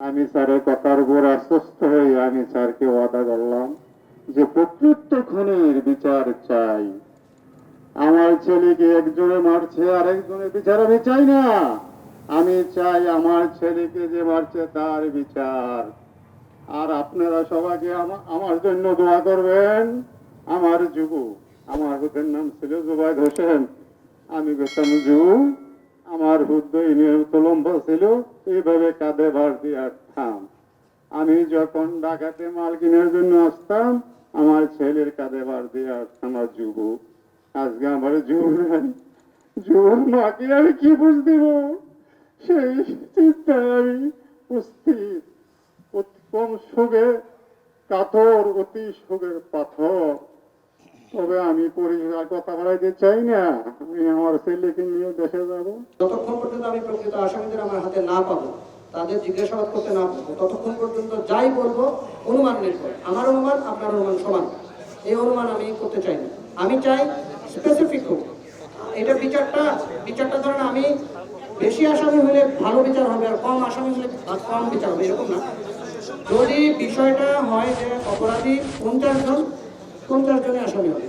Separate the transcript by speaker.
Speaker 1: আমি স্যারের কথার উপর আশ্বস্ত হয়ে আমি স্যারকে ওয়াদা করলাম যে প্রকৃত খুনের বিচার চাই। আমার ছেলেকে একজনে মারছে আর একজনের বিচার আমি চাই না। আমি চাই আমার ছেলেকে যে মারছে তার বিচার। আর আপনারা সবাইকে আমার জন্য দোয়া করবেন। আমার যুবু, আমার হুদের নাম ছিল জুবাইদ হোসেন। আমি বেতন যুবু, আমার হুদ্দ লম্বা ছিল, এইভাবে কাঁধে ভার দিয়ে আসতাম। আমি যখন ঢাকাতে মাল কেনার জন্য আসতাম, আমার ছেলের কাঁধে ভার দিয়ে আসতাম। আর যুবু, আজকে আমার যুবু নাই, যুবুর মাকে আমি কি বুঝ দিব, সেই চিন্তায় আমি উপস্থিত। উত্তম সুখে কাতর, অতি সুখের পাথর। তবে আমি পরিবার কথা বাড়াইতে চাই না। আমি আমার ছেলেকে নিয়ে দেশে যাব।
Speaker 2: যতক্ষণ পর্যন্ত আমি প্রকৃত আসামিদের আমার হাতে না পাবো, তাদের জিজ্ঞাসাবাদ করতে না পাবো, ততক্ষণ পর্যন্ত যাই বলবো অনুমান নির্ভর। আমার অনুমান আপনার অনুমান সমান, এই অনুমান আমি করতে চাই না। আমি চাই স্পেসিফিক হোক এটা বিচারটা ধরেন আমি বেশি আসামি হলে ভালো বিচার হবে আর কম আসামি হলে কম বিচার হবে, এরকম না। যদি বিষয়টা হয় যে অপরাধী 50 জন, 50 জনের আসামি হবে।